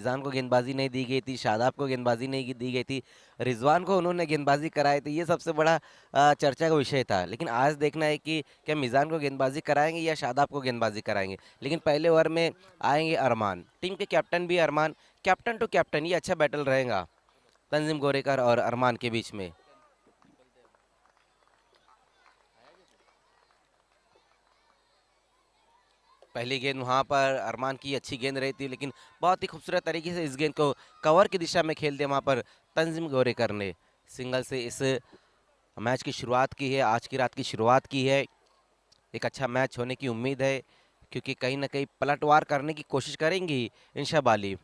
रिजवान को गेंदबाजी नहीं दी गई थी, शादाब को गेंदबाजी नहीं दी गई थी, रिजवान को उन्होंने गेंदबाजी कराई थी। ये सबसे बड़ा चर्चा का विषय था। लेकिन आज देखना है कि क्या मिजान को गेंदबाजी कराएंगे या शादाब को गेंदबाजी कराएंगे। लेकिन पहले ओवर में आएंगे अरमान, टीम के कैप्टन भी अरमान, कैप्टन टू कैप्टन, ये अच्छा बैटल रहेगा तंजीम गोरेकर और अरमान के बीच में। पहली गेंद वहां पर अरमान की अच्छी गेंद रही थी, लेकिन बहुत ही खूबसूरत तरीके से इस गेंद को कवर की दिशा में खेल दिया वहां पर तंजीम गोरेकर ने। सिंगल से इस मैच की शुरुआत की है, आज की रात की शुरुआत की है। एक अच्छा मैच होने की उम्मीद है, क्योंकि कहीं ना कहीं पलटवार करने की कोशिश करेंगी इंशा बाली।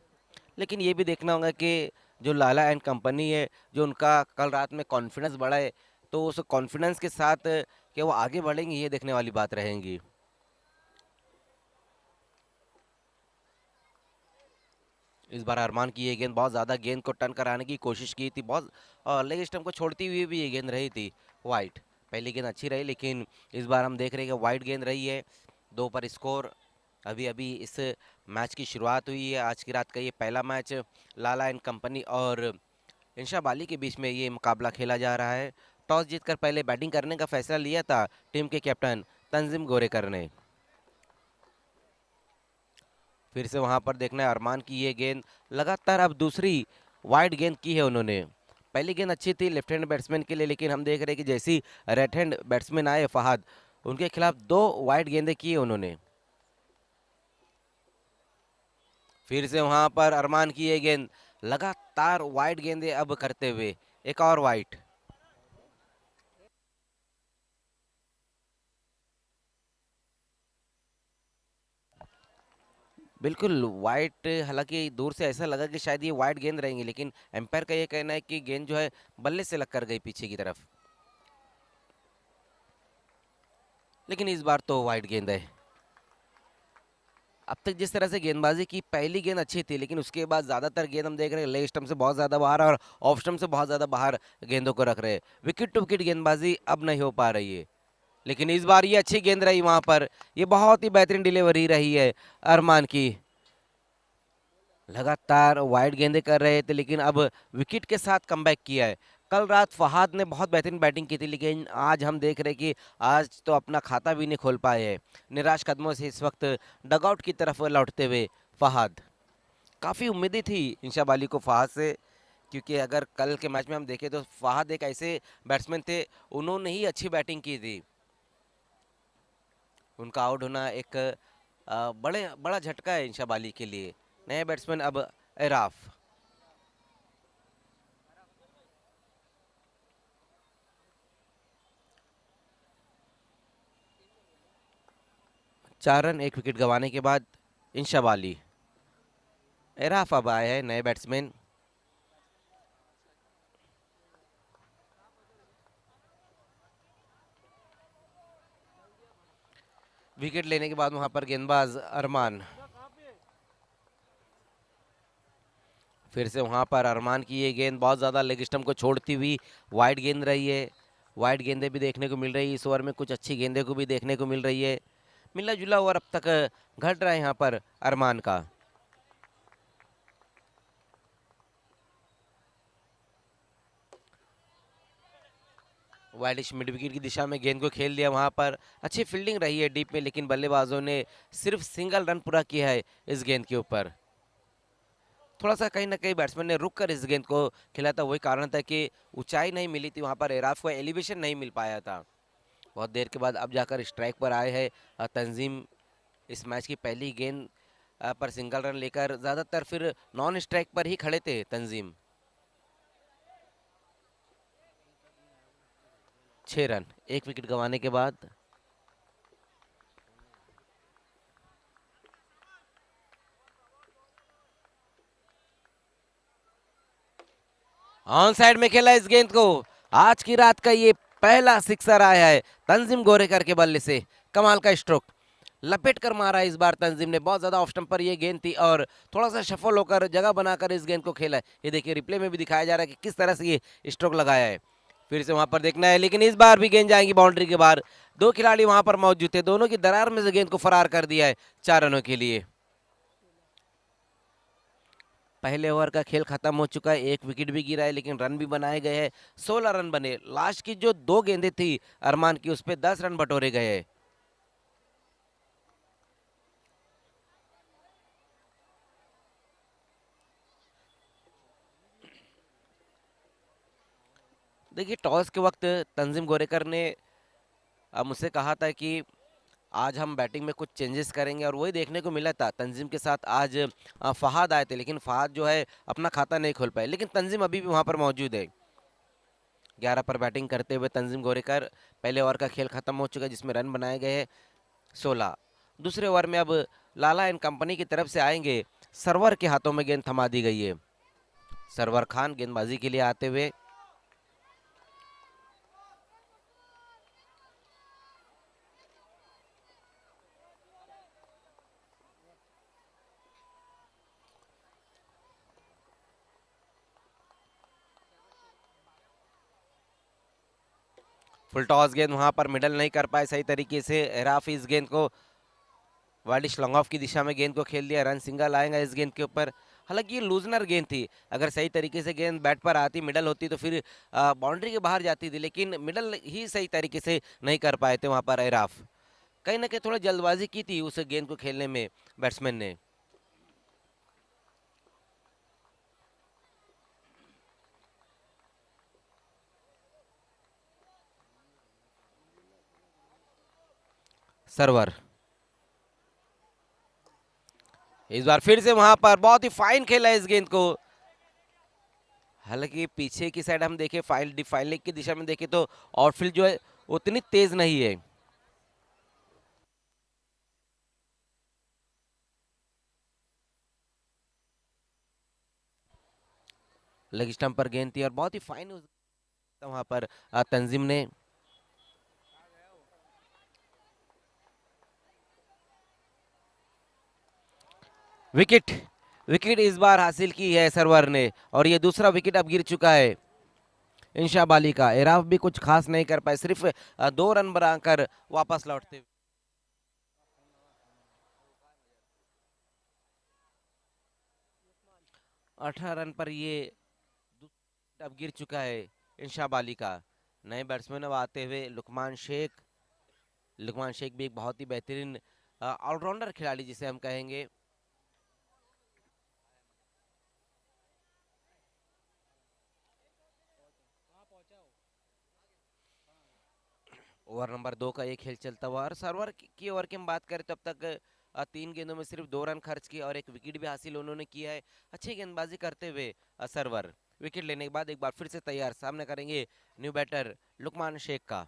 लेकिन ये भी देखना होगा कि जो लाला एंड कंपनी है, जो उनका कल रात में कॉन्फिडेंस बढ़ा है, तो उस कॉन्फिडेंस के साथ क्या वो आगे बढ़ेंगे, ये देखने वाली बात रहेगी। इस बार अरमान की ये गेंद बहुत ज़्यादा गेंद को टर्न कराने की कोशिश की थी, बहुत लेग स्टंप को छोड़ती हुई भी ये गेंद रही थी वाइट। पहली गेंद अच्छी रही, लेकिन इस बार हम देख रहे हैं कि वाइट गेंद रही है। 2 पर स्कोर। अभी अभी इस मैच की शुरुआत हुई है। आज की रात का ये पहला मैच लाला एंड कंपनी और इंशा बाली के बीच में ये मुकाबला खेला जा रहा है। टॉस जीतकर पहले बैटिंग करने का फैसला लिया था टीम के कैप्टन तंजीम गोरेकर ने। फिर से वहां पर देखना है अरमान की ये गेंद, लगातार अब दूसरी वाइड गेंद की है उन्होंने। पहली गेंद अच्छी थी लेफ्ट हैंड बैट्समैन के लिए, लेकिन हम देख रहे हैं कि जैसी राइट हैंड बैट्समैन आए फहाद, उनके खिलाफ 2 वाइड गेंदें की है उन्होंने। फिर से वहां पर अरमान की ये गेंद, लगातार वाइड गेंदें अब करते हुए एक और वाइड। बिल्कुल वाइट, हालांकि दूर से ऐसा लगा कि शायद ये वाइड गेंद रहेंगी, लेकिन एम्पायर का ये कहना है कि गेंद जो है बल्ले से लग कर गई पीछे की तरफ। लेकिन इस बार तो वाइड गेंद है। अब तक जिस तरह से गेंदबाजी की, पहली गेंद अच्छी थी, लेकिन उसके बाद ज्यादातर गेंद हम देख रहे हैं लेग स्टंप से बहुत ज्यादा बाहर और ऑफ स्टंप से बहुत ज्यादा बाहर गेंदों को रख रहे हैं। विकेट टू विकेट गेंदबाजी अब नहीं हो पा रही है। लेकिन इस बार ये अच्छी गेंद रही वहां पर, ये बहुत ही बेहतरीन डिलीवरी रही है अरमान की। लगातार वाइड गेंदें कर रहे थे, लेकिन अब विकेट के साथ कमबैक किया है। कल रात फहाद ने बहुत बेहतरीन बैटिंग की थी, लेकिन आज हम देख रहे हैं कि आज तो अपना खाता भी नहीं खोल पाए हैं। निराश कदमों से इस वक्त डगआउट की तरफ लौटते हुए फहाद। काफ़ी उम्मीदें थी इंशा बाली को फहाद से, क्योंकि अगर कल के मैच में हम देखें तो फहाद एक ऐसे बैट्समैन थे, उन्होंने ही अच्छी बैटिंग की थी। उनका आउट होना एक बड़ा झटका है इंशा बाली के लिए। नए बैट्समैन अब एराफ। 4 रन 1 विकेट गंवाने के बाद इंशा बाली। एराफ अब आए हैं नए बैट्समैन। विकेट लेने के बाद वहां पर गेंदबाज अरमान। फिर से वहां पर अरमान की ये गेंद बहुत ज़्यादा लेग स्टंप को छोड़ती हुई वाइड गेंद रही है। वाइड गेंदें भी देखने को मिल रही है इस ओवर में, कुछ अच्छी गेंदें को भी देखने को मिल रही है। मिला जुला ओवर अब तक घट रहा है यहाँ पर अरमान का। वाइडिश मिड विकेट की दिशा में गेंद को खेल दिया वहां पर। अच्छी फील्डिंग रही है डीप में, लेकिन बल्लेबाजों ने सिर्फ सिंगल रन पूरा किया है इस गेंद के ऊपर। थोड़ा सा कहीं ना कहीं बैट्समैन ने रुक कर इस गेंद को खेला था, वही कारण था कि ऊंचाई नहीं मिली थी वहां पर, एराफ को एलिवेशन नहीं मिल पाया था। बहुत देर के बाद अब जाकर स्ट्राइक पर आए हैं तंजीम। इस मैच की पहली गेंद पर सिंगल रन लेकर ज़्यादातर फिर नॉन स्ट्राइक पर ही खड़े थे तंजीम। 6 रन 1 विकेट गंवाने के बाद। ऑन साइड में खेला इस गेंद को। आज की रात का ये पहला सिक्सर आया है तंजीम गोरेकर के बल्ले से। कमाल का स्ट्रोक, लपेट कर मारा इस बार तंजीम ने। बहुत ज्यादा ऑफ स्टंप पर ये गेंद थी और थोड़ा सा शफल होकर जगह बनाकर इस गेंद को खेला है। ये देखिए रिप्ले में भी दिखाया जा रहा है कि किस तरह से ये स्ट्रोक लगाया है। फिर से वहां पर देखना है, लेकिन इस बार भी गेंद जाएंगी बाउंड्री के बाहर। 2 खिलाड़ी वहां पर मौजूद थे, दोनों की दरार में से गेंद को फरार कर दिया है 4 रनों के लिए। पहले ओवर का खेल खत्म हो चुका है, एक विकेट भी गिरा है लेकिन रन भी बनाए गए हैं। 16 रन बने। लास्ट की जो 2 गेंदें थी अरमान की, उस पे 10 रन बटोरे गए हैं। देखिए, टॉस के वक्त तंजीम गोरेकर ने मुझसे कहा था कि आज हम बैटिंग में कुछ चेंजेस करेंगे, और वही देखने को मिला था। तंजीम के साथ आज फहाद आए थे, लेकिन फहाद जो है अपना खाता नहीं खोल पाए, लेकिन तंजीम अभी भी वहां पर मौजूद है। 11 पर बैटिंग करते हुए तंजीम गोरेकर। पहले ओवर का खेल खत्म हो चुका है जिसमें रन बनाए गए हैं 16। दूसरे ओवर में अब लाला एंड कंपनी की तरफ से आएंगे। सरवर के हाथों में गेंद थमा दी गई है। सरवर खान गेंदबाजी के लिए आते हुए। फुल टॉस गेंद वहां पर मिडल नहीं कर पाए सही तरीके से। एराफ इस गेंद को वाइडिश लॉन्ग ऑफ की दिशा में गेंद को खेल दिया। रन सिंगल आएगा इस गेंद के ऊपर। हालांकि ये लूजनर गेंद थी, अगर सही तरीके से गेंद बैट पर आती, मिडल होती, तो फिर बाउंड्री के बाहर जाती थी, लेकिन मिडल ही सही तरीके से नहीं कर पाए थे वहां पर एराफ। कहीं ना कहीं थोड़ा जल्दबाजी की थी उस गेंद को खेलने में बैट्समैन ने। सरवर इस बार फिर से वहां पर बहुत ही फाइन खेला है इस गेंद को। हालांकि पीछे की साइड हम देखें, फाइल की दिशा में देखें तो आउटफील्ड जो है उतनी तेज नहीं है। लेग स्टंप पर गेंद थी और बहुत ही फाइन वहां पर तंजीम ने। विकेट विकेट इस बार हासिल की है सरवर ने, और ये दूसरा विकेट अब गिर चुका है इंशाब अली का। एराफ भी कुछ खास नहीं कर पाए, सिर्फ 2 रन बनाकर वापस लौटते। 18 रन पर ये अब गिर चुका है इंशाब अली का। नए बैट्समैन अब आते हुए लुकमान शेख। लुकमान शेख भी एक बहुत ही बेहतरीन ऑलराउंडर खिलाड़ी जिसे हम कहेंगे। ओवर नंबर 2 का एक खेल चलता हुआ, और सरवर की ओवर की हम बात करें तो अब तक 3 गेंदों में सिर्फ 2 रन खर्च किए और एक विकेट भी हासिल उन्होंने किया है। अच्छी गेंदबाजी करते हुए सरवर विकेट लेने के बाद एक बार फिर से तैयार, सामने करेंगे न्यू बैटर लुकमान शेख का।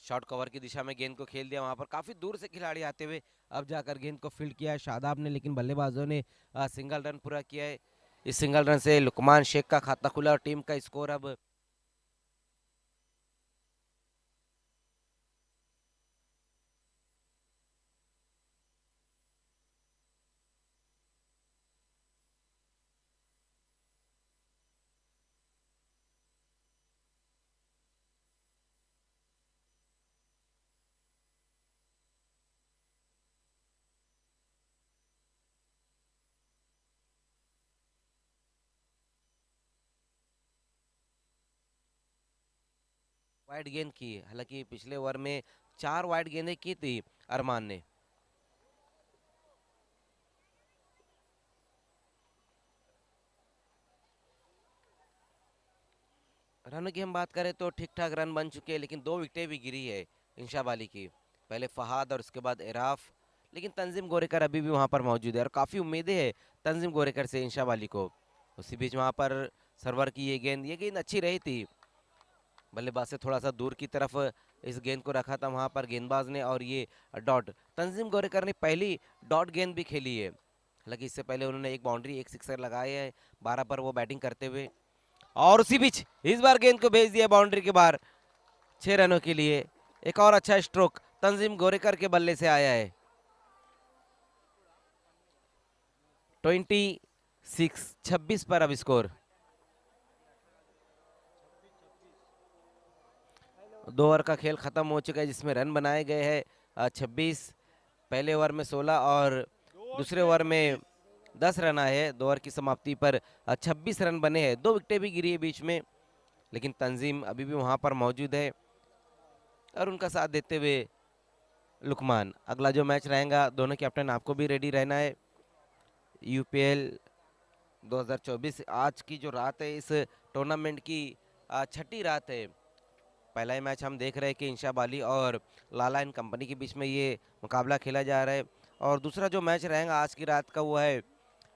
शॉर्ट कवर की दिशा में गेंद को खेल दिया, वहां पर काफी दूर से खिलाड़ी आते हुए अब जाकर गेंद को फील्ड किया है शादाब ने, लेकिन बल्लेबाजों ने सिंगल रन पूरा किया है। इस सिंगल रन से लुकमान शेख का खाता खुला और टीम का स्कोर अब। वाइड गेंद की, हालांकि पिछले ओवर में 4 वाइड गेंदें की थी अरमान ने। रन की हम बात करें तो ठीक ठाक रन बन चुके हैं, लेकिन 2 विकेटें भी गिरी है इंशाब अली की। पहले फहाद और उसके बाद एराफ, लेकिन तंजीम गोरेकर अभी भी वहां पर मौजूद है और काफी उम्मीदें हैं तंजीम गोरेकर से इंशाब अली को। उसी बीच वहां पर सरवर की ये गेंद अच्छी रही थी। बल्लेबाज से थोड़ा सा दूर की तरफ इस गेंद को रखा था वहां पर गेंदबाज ने, और ये डॉट। तंजीम गोरेकर ने पहली डॉट गेंद भी खेली है, हालांकि इससे पहले उन्होंने एक बाउंड्री एक सिक्सर लगाया है 12 पर वो बैटिंग करते हुए। और उसी बीच इस बार गेंद को भेज दिया बाउंड्री के बाहर 6 रनों के लिए। एक और अच्छा स्ट्रोक तंजीम गोरेकर के बल्ले से आया है। 26 पर अब स्कोर। 2 ओवर का खेल खत्म हो चुका है जिसमें रन बनाए गए हैं 26। पहले ओवर में 16 और दूसरे ओवर में 10 रन आए हैं। 2 ओवर की समाप्ति पर 26 रन बने हैं। 2 विकेटें भी गिरी है बीच में, लेकिन तंजीम अभी भी वहां पर मौजूद है और उनका साथ देते हुए लुकमान। अगला जो मैच रहेगा, दोनों कैप्टन आपको भी रेडी रहना है। यूपीएल 2024 आज की जो रात है इस टूर्नामेंट की छठी रात है। पहला ही मैच हम देख रहे हैं कि इंशा बाली और लाला एंड कंपनी के बीच में ये मुकाबला खेला जा रहा है। और दूसरा जो मैच रहेगा आज की रात का वो है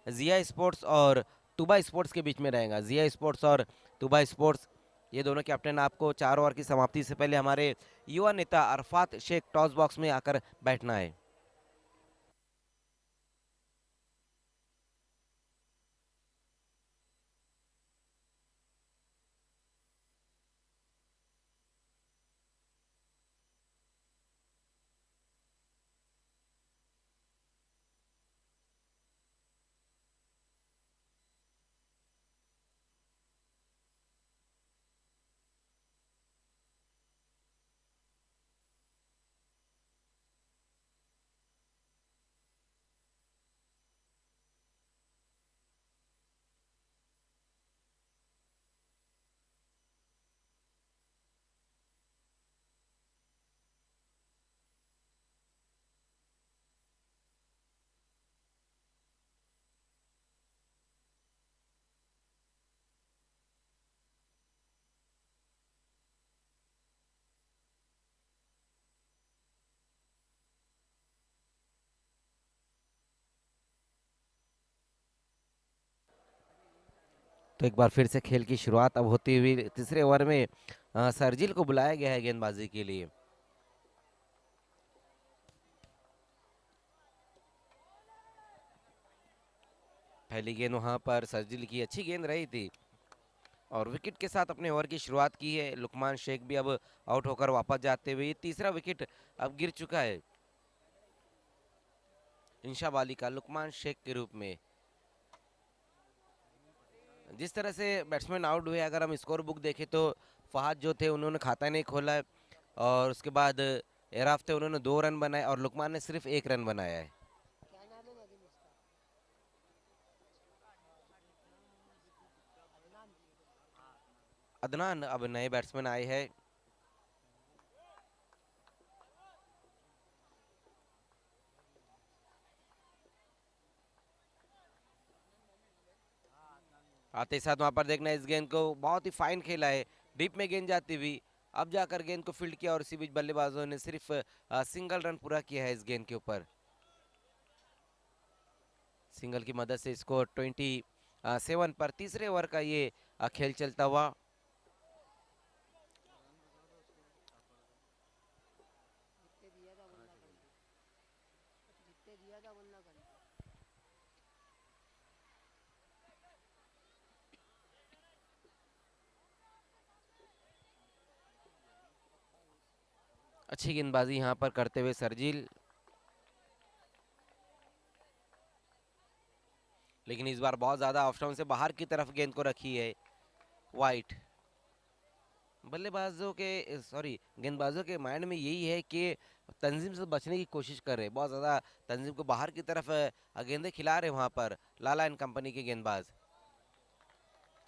जिया स्पोर्ट्स और तुबा स्पोर्ट्स के बीच में रहेगा। जिया स्पोर्ट्स और तुबा स्पोर्ट्स, ये दोनों कैप्टन आपको 4 ओवर की समाप्ति से पहले हमारे युवा नेता अरफात शेख टॉस बॉक्स में आकर बैठना है। तो एक बार फिर से खेल की शुरुआत अब होती हुई तीसरे ओवर में सरजिल को बुलाया गया है गेंदबाजी के लिए। पहली गेंद वहां पर सरजिल की अच्छी गेंद रही थी और विकेट के साथ अपने ओवर की शुरुआत की है। लुकमान शेख भी अब आउट होकर वापस जाते हुए तीसरा विकेट अब गिर चुका है इंशा बाली का लुकमान शेख के रूप में। जिस तरह से बैट्समैन आउट हुए, अगर हम स्कोर बुक देखें तो फहाद जो थे उन्होंने खाता नहीं खोला है और उसके बाद एराफ थे, उन्होंने 2 रन बनाए और लुकमान ने सिर्फ 1 रन बनाया है। अदनान अब नए बैट्समैन आए हैं। आते ही साथ वहां पर देखना, इस गेंद को बहुत ही फाइन खेला है, डीप में गेंद जाती हुई, अब जाकर गेंद को फील्ड किया और इसी बीच बल्लेबाजों ने सिर्फ सिंगल रन पूरा किया है इस गेंद के ऊपर। सिंगल की मदद से स्कोर 27 पर तीसरे ओवर का ये खेल चलता हुआ। अच्छी गेंदबाजी यहाँ पर करते हुए सरजील, लेकिन इस बार बहुत ज्यादा ऑफ स्टंप से बाहर की तरफ गेंद को रखी है वाइट। बल्लेबाजों के गेंदबाजों के माइंड में यही है कि तंजीम से बचने की कोशिश कर रहे हैं, बहुत ज़्यादा तंजीम को बाहर की तरफ गेंदें खिला रहे हैं वहाँ पर लाला एंड कंपनी के गेंदबाज।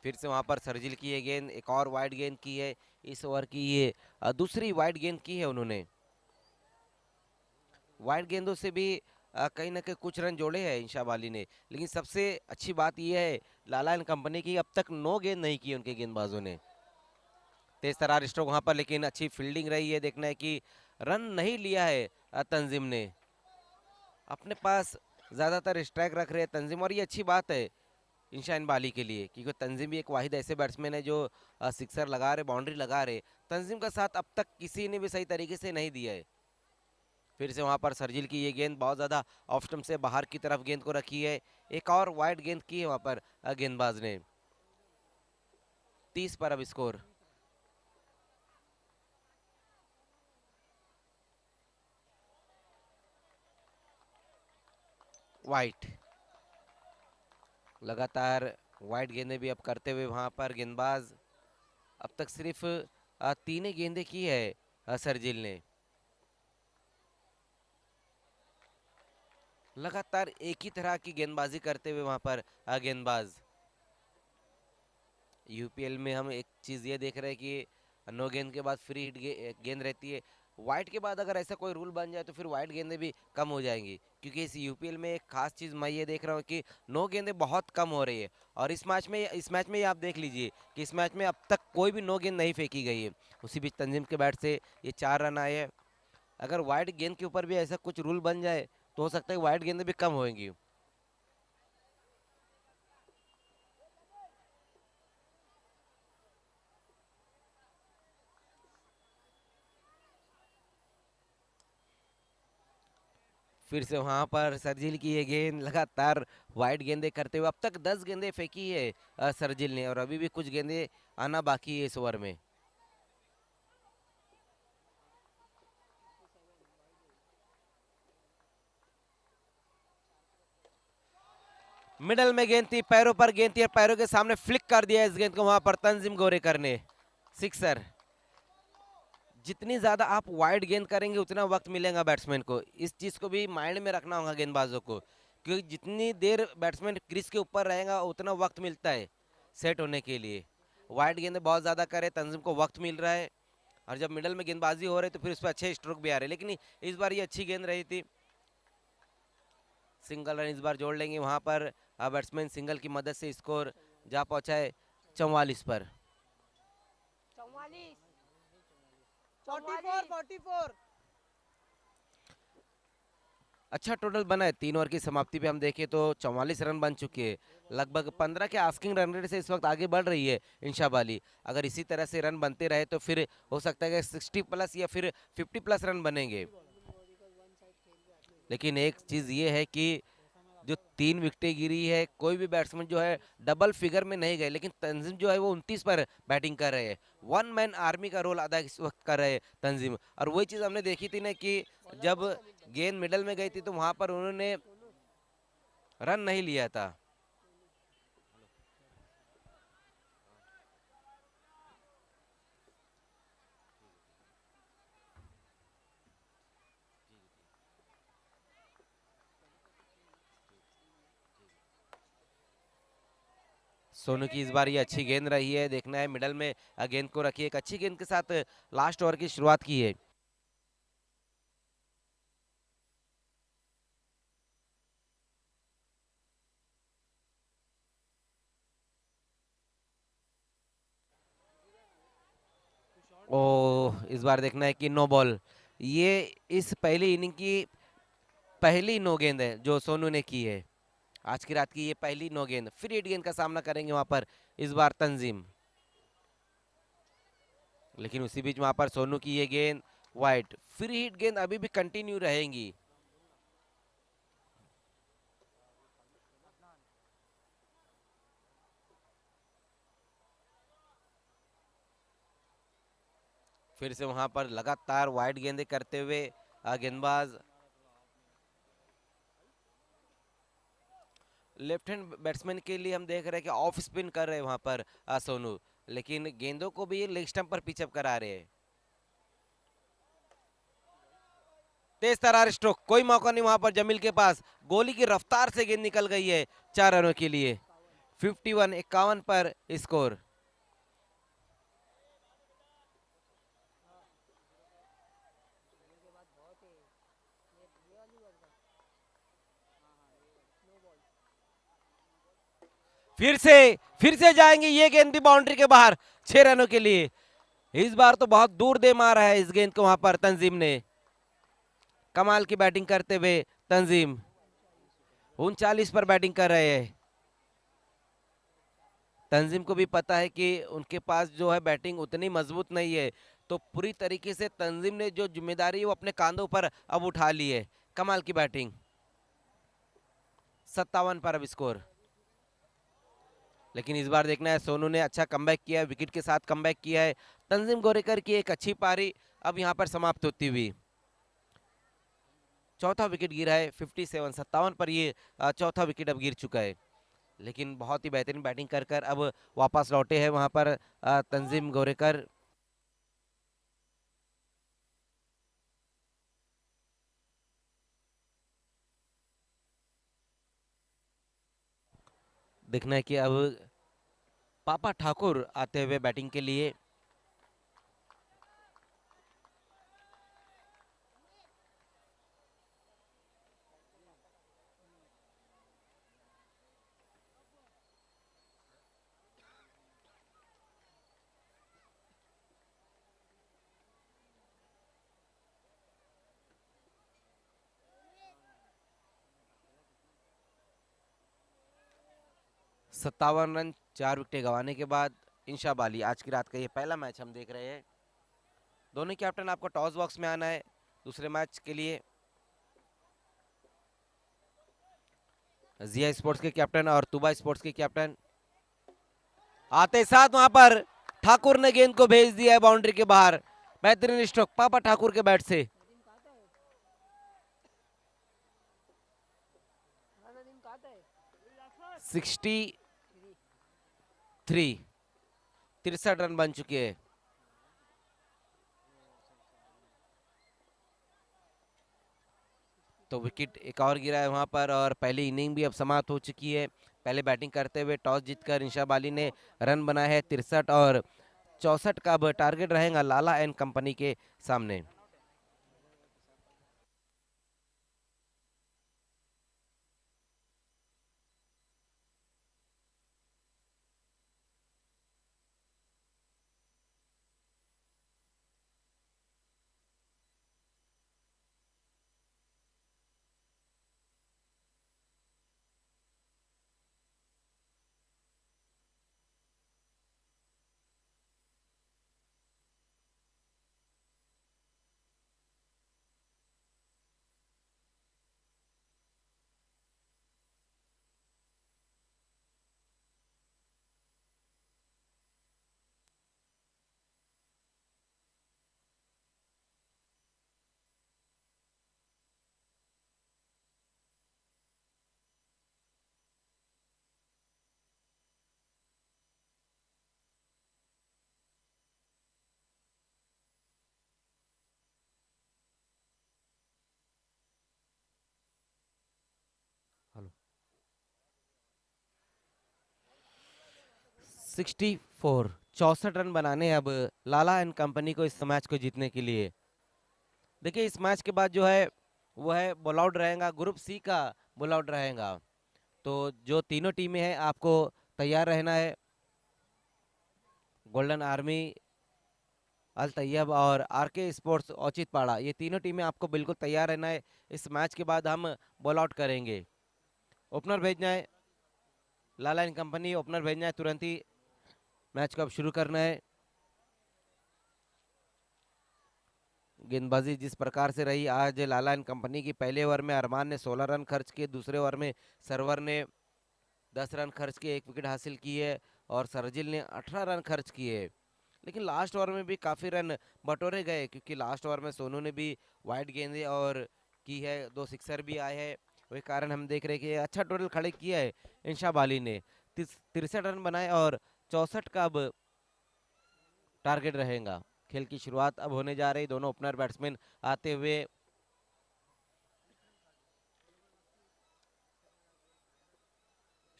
फिर से वहाँ पर सरजिल की ये गेंद, एक और वाइड गेंद की है इस ओवर की, ये दूसरी वाइड गेंद की है उन्होंने। वाइड गेंदों से भी कहीं ना कहीं कुछ रन जोड़े हैं इंशा बाली ने, लेकिन सबसे अच्छी बात यह है लाला एंड कंपनी की अब तक 9 गेंद नहीं की उनके गेंदबाजों ने। तेज तरार स्ट्रोक वहां पर, लेकिन अच्छी फील्डिंग रही है। देखना है कि रन नहीं लिया है तंजीम ने, अपने पास ज्यादातर स्ट्राइक रख रहे हैं तंजीम, और ये अच्छी बात है इंशान बाली के लिए, क्योंकि तंजीम भी एक वाहिद ऐसे बैट्समैन है जो सिक्सर लगा रहे, बाउंड्री लगा रहे। तंजीम का साथ अब तक किसी ने भी सही तरीके से नहीं दिया है। फिर से वहां पर सरजिल की ये गेंद बहुत ज्यादा ऑफ स्टंप से बाहर की तरफ गेंद को रखी है, एक और वाइड गेंद की है वहां पर गेंदबाज ने। 30 पर अब स्कोर। वाइट, लगातार वाइड गेंदें भी अब करते हुए वहां पर गेंदबाज अब तक सिर्फ तीन गेंदें की है शर्जील ने। लगातार एक ही तरह की गेंदबाजी करते हुए वहां पर गेंदबाज। यूपीएल में हम एक चीज ये देख रहे हैं कि नो गेंद के बाद फ्री हिट गेंद रहती है। वाइड के बाद अगर ऐसा कोई रूल बन जाए तो फिर वाइड गेंदें भी कम हो जाएंगी, क्योंकि इस यूपीएल में एक खास चीज मैं ये देख रहा हूँ कि नो गेंदें बहुत कम हो रही है। और इस मैच में आप देख लीजिए कि इस मैच में अब तक कोई भी नो गेंद नहीं फेंकी गई है। उसी बीच तंजीम के बैट से ये 4 रन आए हैं। अगर वाइड गेंद के ऊपर भी ऐसा कुछ रूल बन जाए तो हो सकता है वाइड गेंदें भी कम होंगी। फिर से वहां पर सरजिल की ये गेंद, लगातार वाइड गेंदे करते हुए अब तक 10 गेंदे फेंकी है सरजिल ने, और अभी भी कुछ गेंदे आना बाकी है इस ओवर में। मिडल में गेंद थी, पैरों पर गेंद थी और पैरों के सामने फ्लिक कर दिया इस गेंद को वहां पर तंजीम गोरेकर ने। सिक्सर। जितनी ज्यादा आप वाइड गेंद करेंगे उतना वक्त मिलेगा बैट्समैन को, इस चीज को भी माइंड में रखना होगा गेंदबाजों को, क्योंकि जितनी देर बैट्समैन क्रीज के ऊपर रहेगा उतना वक्त मिलता है सेट होने के लिए। वाइड गेंदें बहुत ज्यादा करे, तंजीम को वक्त मिल रहा है, और जब मिडल में गेंदबाजी हो रही है तो फिर उस पर अच्छे स्ट्रोक भी आ रहे हैं। लेकिन इस बार ये अच्छी गेंद रही थी। सिंगल रन इस बार जोड़ लेंगे वहां पर बैट्समैन सिंगल की मदद से स्कोर जा पहुंचा है 44 पर। 44 44 44। अच्छा टोटल बना है। 3 ओवर की समाप्ति पे हम देखें तो 44 रन बन चुके हैं। लगभग 15 के आस्किंग रन रेट से इस वक्त आगे बढ़ रही है इंशाबाली। अगर इसी तरह से रन बनते रहे तो फिर हो सकता है कि 60 प्लस या फिर 50 प्लस रन बनेंगे। लेकिन एक चीज ये है कि जो 3 विकेटें गिरी है, कोई भी बैट्समैन जो है डबल फिगर में नहीं गए, लेकिन तंजीम जो है वो 29 पर बैटिंग कर रहे हैं। वन मैन आर्मी का रोल अदा इस वक्त कर रहे हैं तंजीम। और वही चीज हमने देखी थी ना कि जब गेंद मिडल में गई थी तो वहां पर उन्होंने रन नहीं लिया था। सोनू की इस बार ये अच्छी गेंद रही है, देखना है मिडल में गेंद को रखी, एक अच्छी गेंद के साथ लास्ट ओवर की शुरुआत की है। ओ, इस बार देखना है कि नो बॉल। ये इस पहली इनिंग की पहली नो गेंद है जो सोनू ने की है। आज की रात की ये पहली नो गेंद। फिर हिट गेंद का सामना करेंगे वहां पर इस बार तंजीम। लेकिन उसी बीच वहां पर सोनू की ये गेंद वाइट। फिर हिट गेंद अभी भी कंटिन्यू रहेंगी। फिर से वहां पर लगातार वाइड गेंदे करते हुए गेंदबाज लेफ्ट हैंड बैट्समैन के लिए हम देख रहे हैं कि ऑफ स्पिन कर रहे हैं वहां पर सोनू, लेकिन गेंदों को भी ये लेग स्टंप पर पिचअप करा रहे हैं। तेज तरार स्ट्रोक, कोई मौका नहीं वहां पर जमील के पास, गोली की रफ्तार से गेंद निकल गई है 4 रनों के लिए। 51-51 पर स्कोर। फिर से जाएंगे ये गेंद भी बाउंड्री के बाहर 6 रनों के लिए। इस बार तो बहुत दूर दे मारा है इस गेंद को वहां पर तंजीम ने। कमाल की बैटिंग करते हुए तंजीम 39 पर बैटिंग कर रहे हैं। तंजीम को भी पता है कि उनके पास जो है बैटिंग उतनी मजबूत नहीं है, तो पूरी तरीके से तंजीम ने जो जिम्मेदारी है वो अपने कांधों पर अब उठा ली है। कमाल की बैटिंग। 57 पर अब स्कोर। लेकिन इस बार देखना है, सोनू ने अच्छा कमबैक किया है, विकेट के साथ कमबैक किया है। तंजीम गोरेकर की एक अच्छी पारी अब यहाँ पर समाप्त होती हुई। चौथा विकेट गिरा है 57 पर, ये चौथा विकेट अब गिर चुका है। लेकिन बहुत ही बेहतरीन बैटिंग कर कर अब वापस लौटे हैं वहां पर तंजीम गोरेकर। देखना है कि अब पापा ठाकुर आते हुए बैटिंग के लिए। सत्तावन रन 4 विकेटें गंवाने के बाद इंशा बाली, आज की रात का ये पहला मैच हम देख रहे हैं। दोनों कैप्टन आपको टॉस बॉक्स में आना है दूसरे मैच के लिए। जिया स्पोर्ट्स के कैप्टन और तुबा स्पोर्ट्स के कैप्टन आते साथ वहां पर ठाकुर ने गेंद को भेज दिया है बाउंड्री के बाहर। बेहतरीन स्ट्रोक पापा ठाकुर के बैट से। 63 रन बन चुके हैं। तो विकेट एक और गिरा है वहां पर और पहली इनिंग भी अब समाप्त हो चुकी है। पहले बैटिंग करते हुए टॉस जीतकर इंशा बाली ने रन बनाए हैं 63 और 64 का अब टारगेट रहेगा लाला एंड कंपनी के सामने। हेलो 64 बनाने हैं अब लाला एंड कंपनी को इस मैच को जीतने के लिए। देखिए इस मैच के बाद जो है वो है बॉल आउट रहेगा, ग्रुप सी का बॉल आउट रहेगा। तो जो तीनों टीमें हैं आपको तैयार रहना है। गोल्डन आर्मी, अल तैयब और आरके स्पोर्ट्स औचित पाड़ा, ये तीनों टीमें आपको बिल्कुल तैयार रहना है। इस मैच के बाद हम बॉल आउट करेंगे। ओपनर भेजना है लाला एंड कंपनी, ओपनर भेजना है तुरंत ही। मैच को अब शुरू करना है। गेंदबाजी जिस प्रकार से रही आज लाला एंड कंपनी की, पहले ओवर में अरमान ने 16 रन खर्च किए, दूसरे ओवर में सरवर ने 10 रन खर्च किए, 1 विकेट हासिल की है और सरजिल ने 18 रन खर्च किए। लेकिन लास्ट ओवर में भी काफ़ी रन बटोरे गए क्योंकि लास्ट ओवर में सोनू ने भी वाइड गेंदें और की है, 2 सिक्सर भी आए हैं। वही कारण हम देख रहे हैं कि अच्छा टोटल खड़े किया है इंशा बाली ने। 63 रन बनाए और 64 का अब टारगेट रहेगा। खेल की शुरुआत अब होने जा रही, दोनों ओपनर बैट्समैन आते हुए।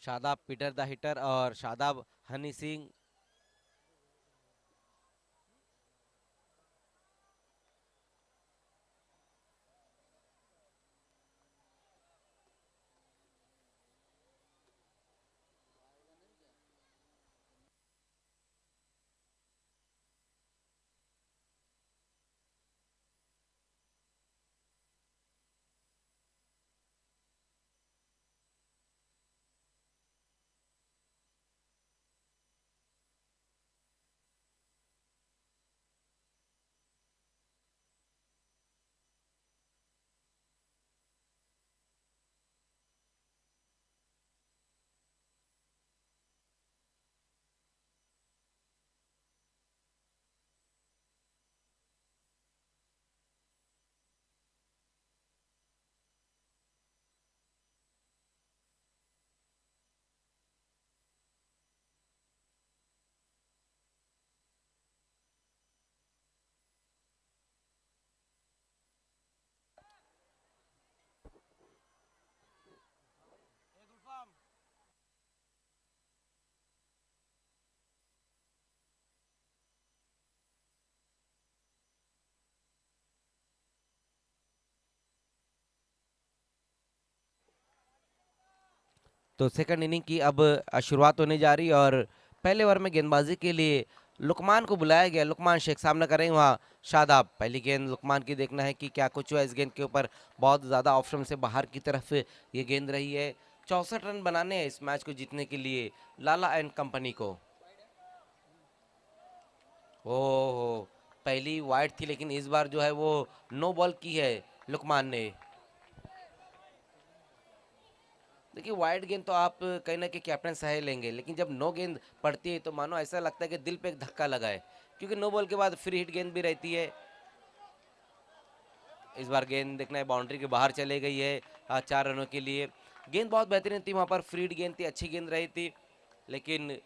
शादाब पीटर द हिटर और शादाब हनी सिंह। तो सेकंड इनिंग की अब शुरुआत होने जा रही है और पहले ओवर में गेंदबाजी के लिए लुकमान को बुलाया गया। लुकमान शेख सामना करेंगे वहाँ शादाब। पहली गेंद लुकमान की देखना है कि क्या कुछ हुआ इस गेंद के ऊपर। बहुत ज़्यादा ऑप्शन से बाहर की तरफ ये गेंद रही है। 64 रन बनाने हैं इस मैच को जीतने के लिए लाला एंड कंपनी को। ओहो, पहली वाइड थी लेकिन इस बार जो है वो नो बॉल की है लुकमान ने। देखिए वाइड गेंद तो आप कहीं ना कहीं कैप्टन सह लेंगे, लेकिन जब नो गेंद पड़ती है तो मानो ऐसा लगता है कि दिल पे एक धक्का लगा है, क्योंकि नो बॉल के बाद फ्री हिट गेंद भी रहती है। इस बार गेंद देखना है बाउंड्री के बाहर चले गई है 4 रनों के लिए। गेंद बहुत बेहतरीन थी, वहाँ पर फ्री हिट गेंद थी, अच्छी गेंद रही थी, लेकिन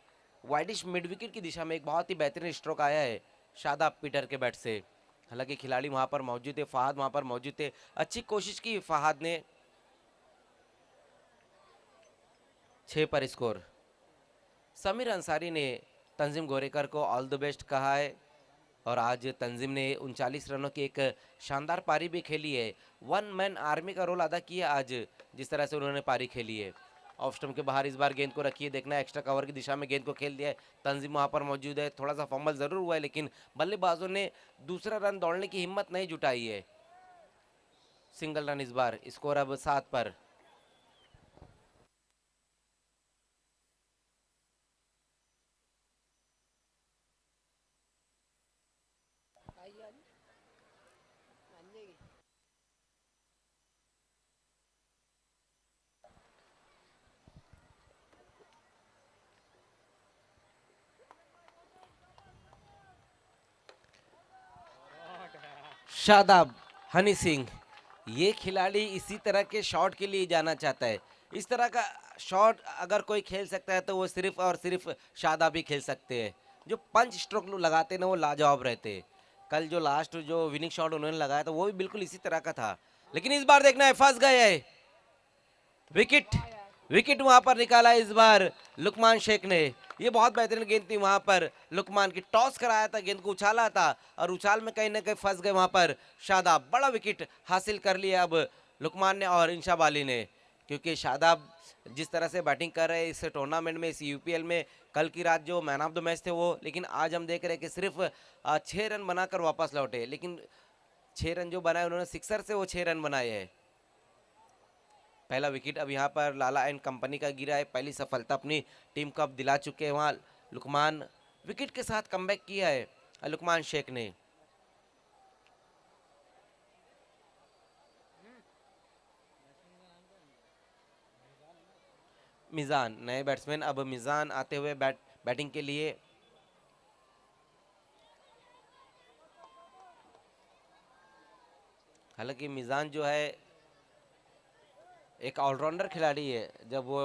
वाइडिश मिड विकेट की दिशा में एक बहुत ही बेहतरीन स्ट्रोक आया है शादाब पीटर के बैट से। हालांकि खिलाड़ी वहाँ पर मौजूद थे, फहाद वहाँ पर मौजूद थे, अच्छी कोशिश की फहाद ने। 6 पर स्कोर। समीर अंसारी ने तंजीम गोरेकर को ऑल द बेस्ट कहा है और आज तंजीम ने 39 रनों की एक शानदार पारी भी खेली है। वन मैन आर्मी का रोल अदा किया आज, जिस तरह से उन्होंने पारी खेली है। ऑफ स्टंप के बाहर इस बार गेंद को रखी है, देखना है एक्स्ट्रा कवर की दिशा में गेंद को खेल दिया है। तंजीम वहाँ पर मौजूद है, थोड़ा सा फंबल जरूर हुआ है लेकिन बल्लेबाजों ने दूसरा रन दौड़ने की हिम्मत नहीं जुटाई है। सिंगल रन इस बार, स्कोर अब 7 पर। शादाब हनी सिंह, ये खिलाड़ी इसी तरह के शॉट के लिए जाना चाहता है। इस तरह का शॉट अगर कोई खेल सकता है तो वो सिर्फ और सिर्फ शादाब ही खेल सकते हैं। जो पंच स्ट्रोक लगाते हैं ना वो लाजवाब रहते हैं। कल जो लास्ट जो विनिंग शॉट उन्होंने लगाया था वो भी बिल्कुल इसी तरह का था, लेकिन इस बार देखना है फंस गए है। विकेट, विकेट वहां पर निकाला इस बार लुकमान शेख ने। ये बहुत बेहतरीन गेंद थी, वहां पर लुकमान की टॉस कराया था, गेंद को उछाला था और उछाल में कहीं ना कहीं फंस गए वहां पर शादाब। बड़ा विकेट हासिल कर लिया अब लुकमान ने और इंशाब अली ने, क्योंकि शादाब जिस तरह से बैटिंग कर रहे हैं इस टूर्नामेंट में, इस यूपीएल में, कल की रात जो मैन ऑफ द मैच थे वो, लेकिन आज हम देख रहे हैं कि सिर्फ 6 रन बनाकर वापस लौटे। लेकिन 6 रन जो बनाए उन्होंने सिक्सर से वो 6 रन बनाए हैं। पहला विकेट अब यहाँ पर लाला एंड कंपनी का गिरा है। पहली सफलता अपनी टीम को अब दिला चुके हैं वहाँ लुकमान। विकेट के साथ कमबैक किया है लुकमान शेख ने। मिजान नए बैट्समैन, अब मिजान आते हुए बैटिंग के लिए। हालांकि मिजान जो है एक ऑलराउंडर खिलाड़ी है। जब वो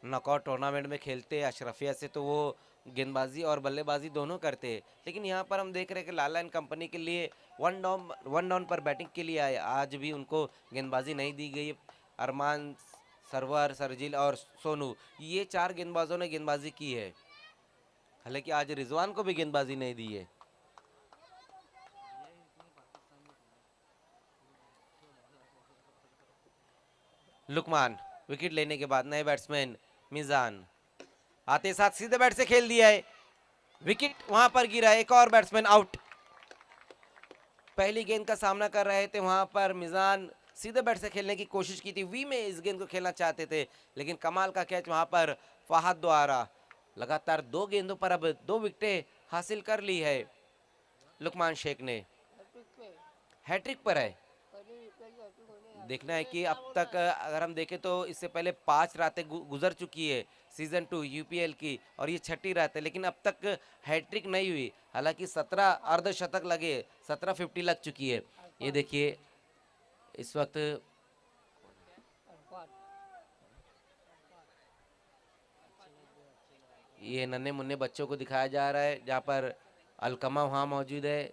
नॉकआउट टूर्नामेंट में खेलते हैं अशरफिया से तो वो गेंदबाजी और बल्लेबाजी दोनों करते हैं, लेकिन यहाँ पर हम देख रहे हैं कि लाला एंड कंपनी के लिए वन डाउन पर बैटिंग के लिए आए। आज भी उनको गेंदबाजी नहीं दी गई। अरमान, सरवर, सरजील और सोनू, ये 4 गेंदबाजों ने गेंदबाजी की है। हालांकि आज रिजवान को भी गेंदबाजी नहीं दी है। लुकमान विकेट लेने के बाद नए बैट्समैन मिजान आते साथ सीधे बैट से खेल दिया है। विकेट वहां पर गिरा, एक और बैट्समैन आउट। पहली गेंद का सामना कर रहे थे वहां पर मिजान, सीधे बैट से खेलने की कोशिश की थी, वी में इस गेंद को खेलना चाहते थे, लेकिन कमाल का कैच वहां पर फहद द्वारा। लगातार 2 गेंदों पर अब 2 विकेटें हासिल कर ली है लुकमान शेख ने। हैट्रिक पर है। देखना है कि अब तक अगर हम देखें तो इससे पहले 5 रातें गुजर चुकी है सीजन 2 यूपीएल की और ये 6ठी रात है, लेकिन अब तक हैट्रिक नहीं हुई। हालांकि 17 अर्धशतक लगे, 17 लग चुकी है। ये देखिए इस वक्त ये नन्हे मुन्ने बच्चों को दिखाया जा रहा है, जहाँ पर अलकमा वहाँ मौजूद है,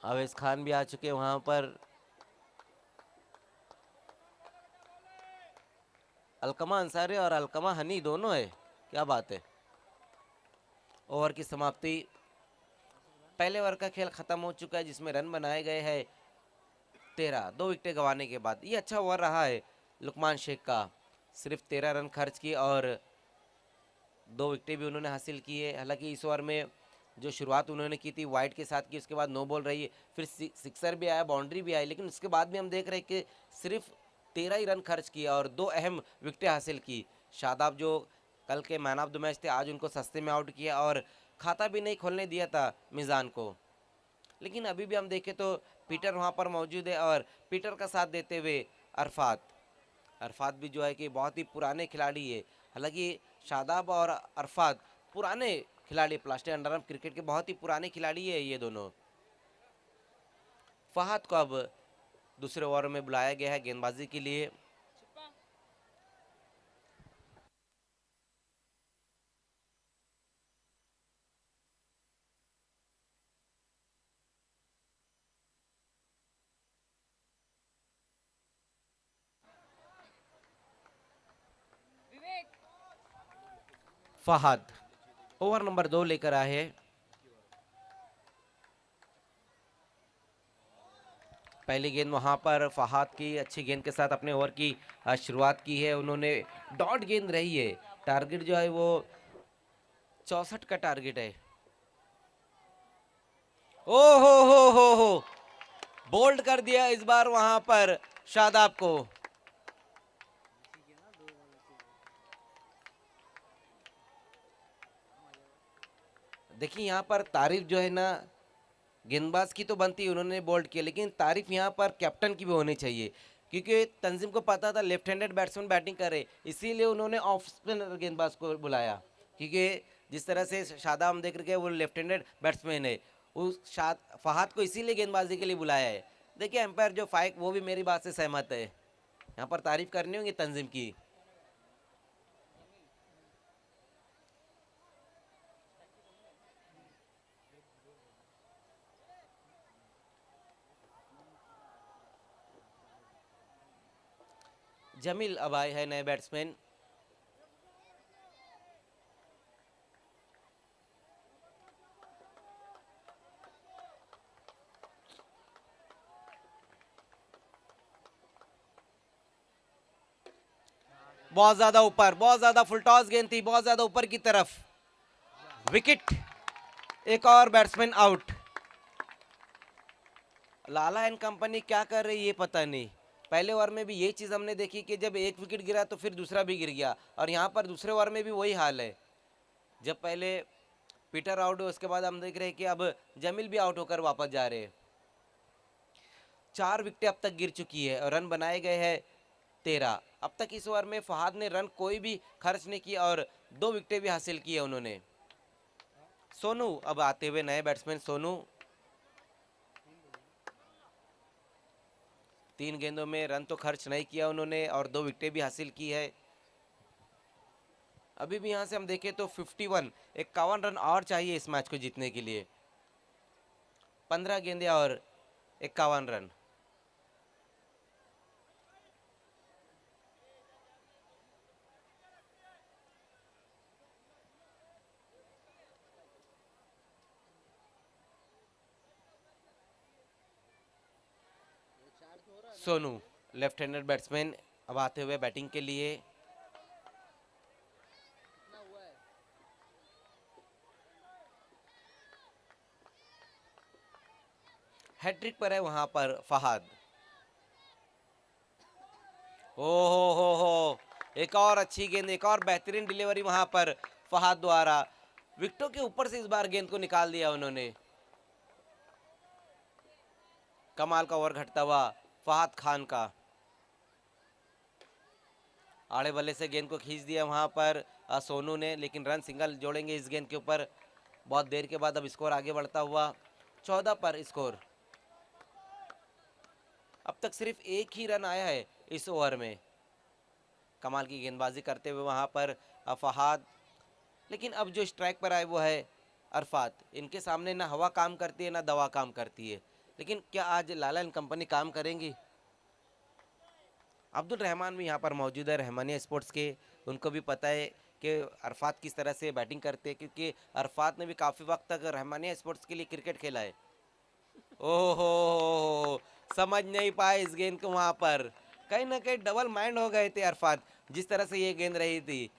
अवैस खान भी आ चुके हैं वहाँ पर। अलकमा अंसारी और अलकमा हनी दोनों है, क्या बात है। ओवर की समाप्ति, पहले ओवर का खेल खत्म हो चुका है जिसमें रन बनाए गए हैं 13, 2 विकेटें गंवाने के बाद। ये अच्छा ओवर रहा है लुकमान शेख का सिर्फ 13 रन खर्च किए और 2 विकेटें भी उन्होंने हासिल की है। हालांकि इस ओवर में जो शुरुआत उन्होंने की थी वाइड के साथ की, उसके बाद नो बॉल रही है, फिर सिक्सर भी आया, बाउंड्री भी आई, लेकिन उसके बाद भी हम देख रहे हैं कि सिर्फ 13 ही रन खर्च किए और 2 अहम विकेटें हासिल की। शादाब जो कल के मैन ऑफ द मैच थे, आज उनको सस्ते में आउट किया और खाता भी नहीं खोलने दिया था मिजान को। लेकिन अभी भी हम देखें तो पीटर वहाँ पर मौजूद है और पीटर का साथ देते हुए अरफात अरफात भी जो है कि बहुत ही पुराने खिलाड़ी है। हालांकि शादाब और अरफात पुराने खिलाड़ी, प्लास्टिक अंडरआर्म क्रिकेट के बहुत ही पुराने खिलाड़ी है ये दोनों। फहद को अब दूसरे ओवर में बुलाया गया है गेंदबाजी के लिए। फहद ओवर नंबर 2 लेकर आए हैं। पहली गेंद वहां पर फहद की अच्छी गेंद के साथ अपने ओवर की शुरुआत की है उन्होंने। डॉट गेंद रही है, टारगेट जो है वो 64 का टारगेट है। ओ हो बोल्ड कर दिया इस बार वहां पर शादाब को। देखिए यहाँ पर तारीफ जो है ना गेंदबाज की तो बनती है, उन्होंने बोल्ड किया, लेकिन तारीफ यहाँ पर कैप्टन की भी होनी चाहिए, क्योंकि तंजीम को पता था लेफ्ट हैंडेड बैट्समैन बैटिंग करे, इसीलिए उन्होंने ऑफ स्पिनर गेंदबाज को बुलाया। क्योंकि जिस तरह से शादाब हम देख रहे हैं वो लेफ्ट हैंडेड बैट्समैन है, उस फहद को इसीलिए गेंदबाजी के लिए बुलाया है। देखिए एम्पायर जो फाइक वो भी मेरी बात से सहमत है, यहाँ पर तारीफ करनी होगी तंजीम की। जमील अब आए हैं नए बैट्समैन। बहुत ज्यादा ऊपर, बहुत ज्यादा फुल टॉस गेंद थी, बहुत ज्यादा ऊपर की तरफ, विकेट। एक और batsman out. Lala and company क्या कर रही है ये पता नहीं। पहले ओवर में भी यही चीज हमने देखी कि जब एक विकेट गिरा तो फिर दूसरा भी गिर गया, और यहाँ पर दूसरे ओवर में भी वही हाल है। जब पहले पीटर आउट हुए उसके बाद हम देख रहे हैं कि अब जमील भी आउट होकर वापस जा रहे हैं। 4 विकेटें अब तक गिर चुकी है और रन बनाए गए हैं 13। अब तक इस ओवर में फहद ने रन कोई भी खर्च नहीं किया और 2 विकेटें भी हासिल की है उन्होंने। सोनू अब आते हुए नए बैट्समैन सोनू। 3 गेंदों में रन तो खर्च नहीं किया उन्होंने और 2 विकेटें भी हासिल की है। अभी भी यहां से हम देखें तो 51 रन और चाहिए इस मैच को जीतने के लिए। 15 गेंदें और 51 run. Sonu left handed batsman अब आते हुए बैटिंग के लिए। हैट्रिक पर है वहां पर फहद। ओ हो एक और अच्छी गेंद, एक और बेहतरीन डिलीवरी वहां पर फहद द्वारा। विकेटों के ऊपर से इस बार गेंद को निकाल दिया उन्होंने। कमाल का ओवर घटता हुआ फहद खान का। आड़े बल्ले से गेंद को खींच दिया वहां पर सोनू ने, लेकिन रन सिंगल जोड़ेंगे इस गेंद के ऊपर बहुत देर के बाद। अब स्कोर आगे बढ़ता हुआ 14 पर स्कोर। अब तक सिर्फ एक ही रन आया है इस ओवर में। कमाल की गेंदबाजी करते हुए वहां पर फहद, लेकिन अब जो स्ट्राइक पर आए वो है अरफात। इनके सामने ना हवा काम करती है ना दवा काम करती है, लेकिन क्या आज लाला एंड कंपनी काम करेंगी? अब्दुल रहमान भी यहाँ पर मौजूद है रहमानिया स्पोर्ट्स के। उनको भी पता है कि अरफात किस तरह से बैटिंग करते हैं, क्योंकि अरफात ने भी काफ़ी वक्त तक रहमानिया स्पोर्ट्स के लिए क्रिकेट खेला है। ओहो समझ नहीं पाए इस गेंद को वहां पर। कहीं ना कहीं डबल माइंड हो गए थे अरफात, जिस तरह से ये गेंद रही थी।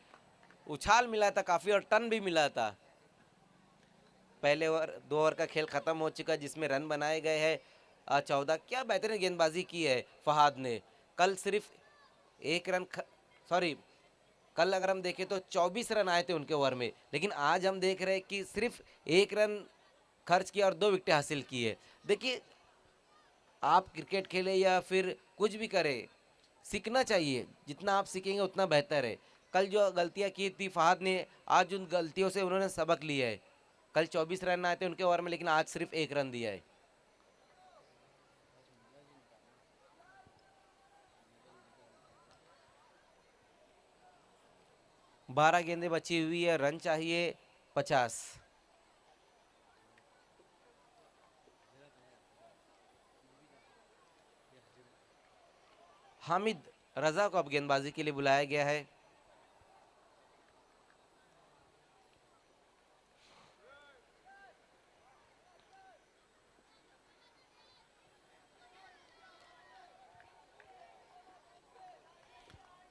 उछाल मिला था काफी और टर्न भी मिला था। पहले ओवर 2 ओवर का खेल खत्म हो चुका जिसमें रन बनाए गए हैं 14। क्या बेहतरीन गेंदबाजी की है फहाद ने। कल सिर्फ एक रन सॉरी, कल अगर हम देखें तो 24 रन आए थे उनके ओवर में, लेकिन आज हम देख रहे हैं कि सिर्फ 1 रन खर्च किया और 2 विकेटें हासिल की है। देखिए, आप क्रिकेट खेले या फिर कुछ भी करें, सीखना चाहिए। जितना आप सीखेंगे उतना बेहतर है। कल जो गलतियां की थी फहाद ने, आज उन गलतियों से उन्होंने सबक लिया है। कल 24 रन आए थे उनके ओवर में, लेकिन आज सिर्फ 1 रन दिया है। 12 गेंदें बची हुई है, रन चाहिए 50। हामिद रजा को अब गेंदबाजी के लिए बुलाया गया है।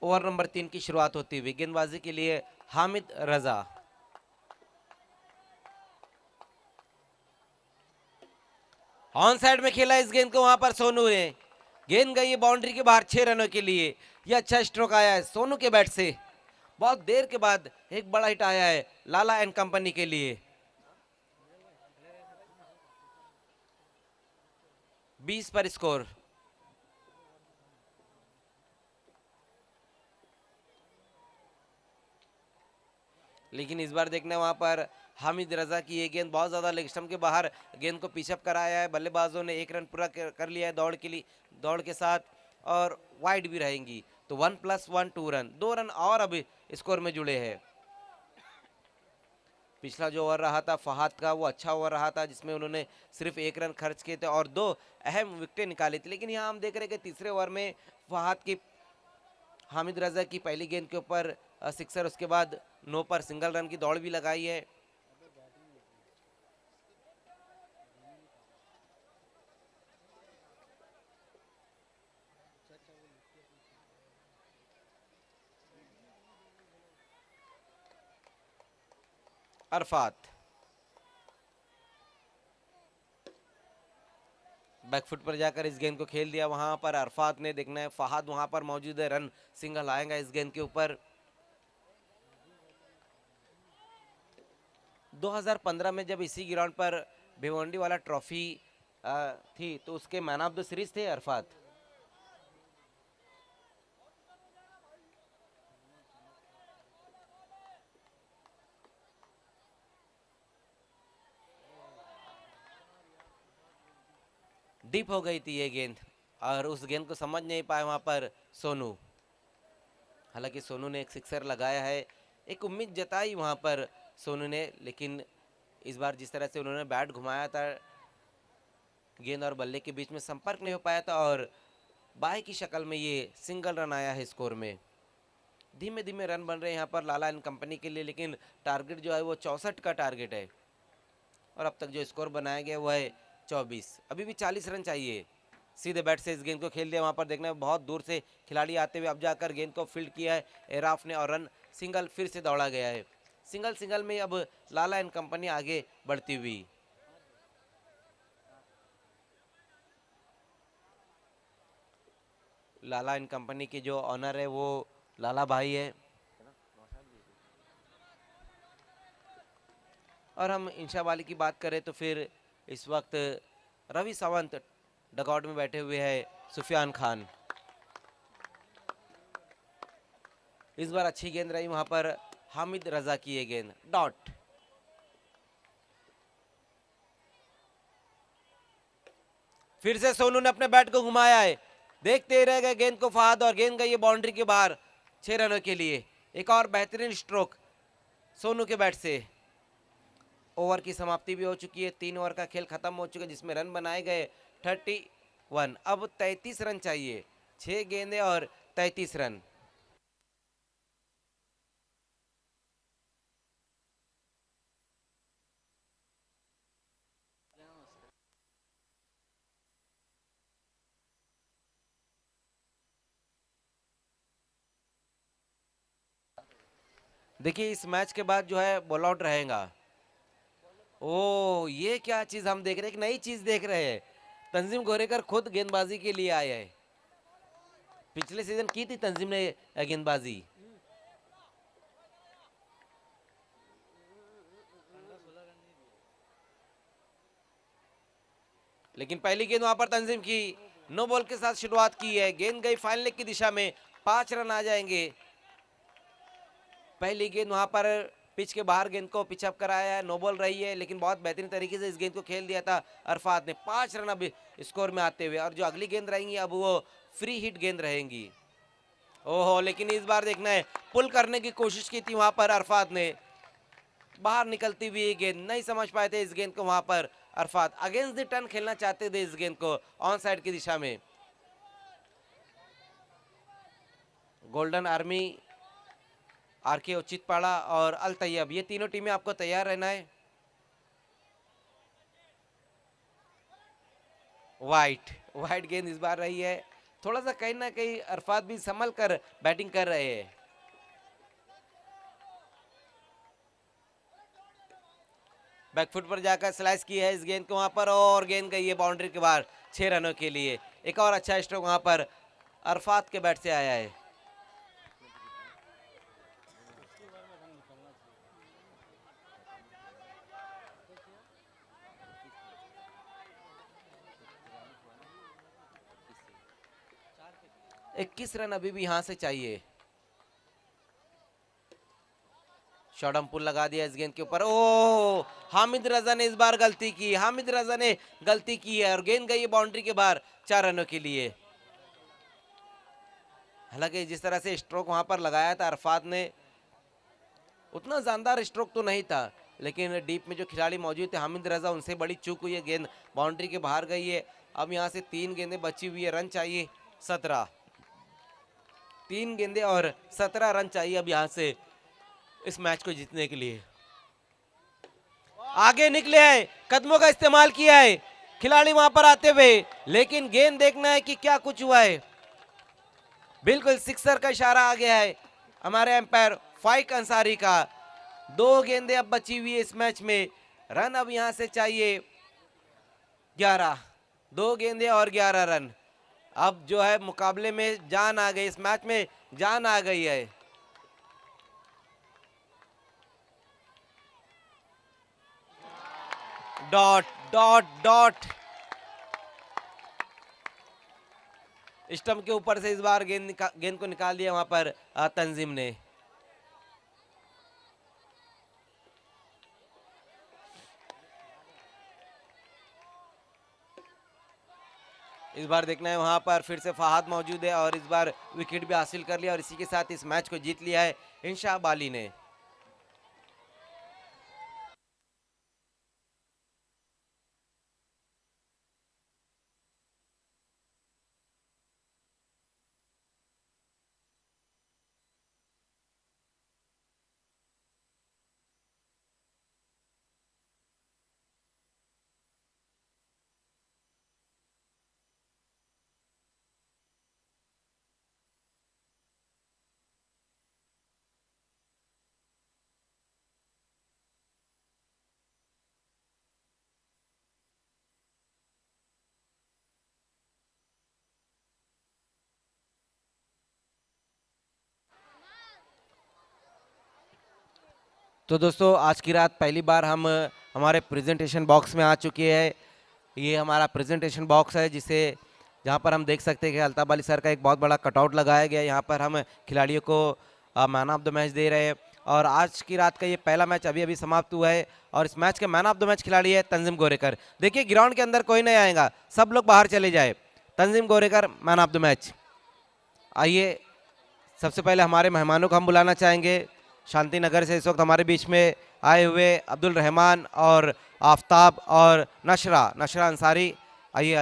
ओवर नंबर 3 की शुरुआत होती हुई गेंदबाजी के लिए हामिद रजा। ऑन साइड में खेला इस गेंद को, वहां पर सोनू ने। गेंद गई है बाउंड्री के बाहर 6 रनों के लिए। यह अच्छा स्ट्रोक आया है सोनू के बैट से। बहुत देर के बाद एक बड़ा हिट आया है लाला एंड कंपनी के लिए। 20 पर स्कोर। लेकिन इस बार देखना वहां पर हामिद रजा की ये गेंद बहुत ज्यादा लेग स्टंप के बाहर गेंद को पिचअप कराया है। बल्लेबाजों ने 1 रन पूरा कर लिया है दौड़ के लिए, दौड़ के साथ, और वाइड भी रहेंगी। तो 1+1 2 रन, 2 रन और अब स्कोर में जुड़े हैं। पिछला जो ओवर रहा था फहाद का वो अच्छा ओवर रहा था, जिसमें उन्होंने सिर्फ 1 रन खर्च किए थे और 2 अहम विकेटें निकाली थी। लेकिन यहाँ हम देख रहे हैं कि तीसरे ओवर में फहाद की हामिद रजा की पहली गेंद के ऊपर सिक्सर, उसके बाद नो पर सिंगल रन की दौड़ भी लगाई है। अरफात बैकफुट पर जाकर इस गेंद को खेल दिया। वहां पर अरफात ने, देखना है फहाद वहां पर मौजूद है, रन सिंगल आएगा इस गेंद के ऊपर। 2015 में जब इसी ग्राउंड पर भिवंडी वाला ट्रॉफी थी तो उसके मैन ऑफ द सीरीज थे अरफात। डीप हो गई थी ये गेंद और उस गेंद को समझ नहीं पाए वहां पर सोनू। हालांकि सोनू ने एक सिक्सर लगाया है, एक उम्मीद जताई वहां पर सोनू ने, लेकिन इस बार जिस तरह से उन्होंने बैट घुमाया था, गेंद और बल्ले के बीच में संपर्क नहीं हो पाया था और बाई की शक्ल में ये सिंगल रन आया है स्कोर में। धीमे धीमे रन बन रहे हैं यहाँ पर लाला एंड कंपनी के लिए, लेकिन टारगेट जो है वो 64 का टारगेट है और अब तक जो स्कोर बनाया गया वो है 24। अभी भी 40 रन चाहिए। सीधे बैट से इस गेंद को खेल दिया। वहां पर देखना है बहुत दूर से खिलाड़ी आते हुए अब जाकर गेंद को फील्ड किया है एराफ ने और रन सिंगल फिर से दौड़ा गया है। सिंगल सिंगल में अब लाला एंड कंपनी आगे बढ़ती हुई। लाला एंड कंपनी के जो ऑनर है वो लाला भाई है। और हम इंशा वाली की बात करें तो फिर इस वक्त रवि सावंत डगआउट में बैठे हुए हैं सुफियान खान। इस बार अच्छी गेंद रही वहां पर हामिद रजा की ये गेंद डॉट। फिर से सोनू ने अपने बैट को घुमाया है, देखते ही रह गए गेंद को फहाद और गेंद गई है बाउंड्री के बाहर 6 रनों के लिए। एक और बेहतरीन स्ट्रोक सोनू के बैट से। ओवर की समाप्ति भी हो चुकी है, 3 ओवर का खेल खत्म हो चुका है जिसमें रन बनाए गए 31। अब 33 रन चाहिए, 6 गेंदें और 33 रन। देखिए इस मैच के बाद जो है बॉल आउट रहेगा। ओ ये क्या चीज हम देख रहे हैं, एक नई चीज देख रहे हैं। तंजीम गोरेकर खुद गेंदबाजी के लिए आए हैं। पिछले सीजन की थी तंजीम ने गेंदबाजी। लेकिन पहली गेंद वहां पर तंजीम की नो बॉल के साथ शुरुआत की है। गेंद गई फाइनल लेग की दिशा में, 5 रन आ जाएंगे। पहली गेंद वहां पर पिच के बाहर गेंद को पिचअप कराया है, नो बॉल रही है, लेकिन बहुत बेहतरीन तरीके से इस गेंद को खेल दिया था अरफात ने। 5 रन अब स्कोर में आते हुए, और जो अगली गेंद रहेंगी अब वो फ्री हिट गेंद रहेंगी। ओहो, लेकिन इस बार देखना है, पुल करने की कोशिश की थी वहां पर अरफात ने, बाहर निकलती हुई गेंद, नहीं समझ पाए थे इस गेंद को वहां पर अरफात। अगेंस्ट द टर्न खेलना चाहते थे इस गेंद को ऑन साइड की दिशा में। गोल्डन आर्मी, आरके उचितपाड़ा और अल तैयब, ये तीनों टीमें आपको तैयार रहना है। वाइट गेंद इस बार रही है। थोड़ा सा कहीं ना कहीं अरफात भी संभल कर बैटिंग कर रहे हैं। बैकफुट पर जाकर स्लाइस की है इस गेंद को वहां पर, और गेंद गई है बाउंड्री के बाहर 6 रनों के लिए। एक और अच्छा स्ट्रोक वहां पर अरफात के बैट से आया है। इक्कीस रन अभी भी यहां से चाहिए। शॉर्ट पुल लगा दिया इस गेंद के ऊपर। ओ हामिद रजा ने इस बार गलती की, हामिद रजा ने गलती की है, और गेंद गई है बाउंड्री के बाहर 4 रनों के लिए। हालांकि जिस तरह से स्ट्रोक वहां पर लगाया था अरफात ने, उतना शानदार स्ट्रोक तो नहीं था, लेकिन डीप में जो खिलाड़ी मौजूद थे हामिद रजा, उनसे बड़ी चूक हुई है। गेंद बाउंड्री के बाहर गई है। अब यहां से 3 गेंदें बची हुई है, रन चाहिए 17। 3 गेंदें और 17 रन चाहिए अब यहां से इस मैच को जीतने के लिए। आगे निकले हैं, कदमों का इस्तेमाल किया है खिलाड़ी वहां पर आते हुए, लेकिन गेंद देखना है कि क्या कुछ हुआ है। बिल्कुल सिक्सर का इशारा आ गया है हमारे एम्पायर फाइक अंसारी का। 2 गेंदें अब बची हुई है इस मैच में, रन अब यहां से चाहिए 11। 2 गेंदें और 11 रन। अब जो है मुकाबले में जान आ गई, इस मैच में जान आ गई है। डॉट डॉट डॉट, स्टंप के ऊपर से इस बार गेंद को निकाल दिया वहां पर तंजीम ने। इस बार देखना है वहां पर फिर से फहाद मौजूद है, और इस बार विकेट भी हासिल कर लिया, और इसी के साथ इस मैच को जीत लिया है इंशाअ बाली ने। तो दोस्तों आज की रात पहली बार हम हमारे प्रेजेंटेशन बॉक्स में आ चुके हैं। ये हमारा प्रेजेंटेशन बॉक्स है, जिसे जहाँ पर हम देख सकते हैं कि अल्ताफ अली सर का एक बहुत बड़ा कटआउट लगाया गया है। यहाँ पर हम खिलाड़ियों को मैन ऑफ द मैच दे रहे हैं, और आज की रात का ये पहला मैच अभी अभी समाप्त हुआ है, और इस मैच के मैन ऑफ द मैच खिलाड़ी है तंजीम गोरेकर। देखिए ग्राउंड के अंदर कोई नहीं आएगा, सब लोग बाहर चले जाए। तंजीम गोरेकर मैन ऑफ द मैच। आइए सबसे पहले हमारे मेहमानों को हम बुलाना चाहेंगे। शांति नगर से इस वक्त हमारे बीच में आए हुए अब्दुल रहमान और आफ्ताब और नशरा अंसारी, आइए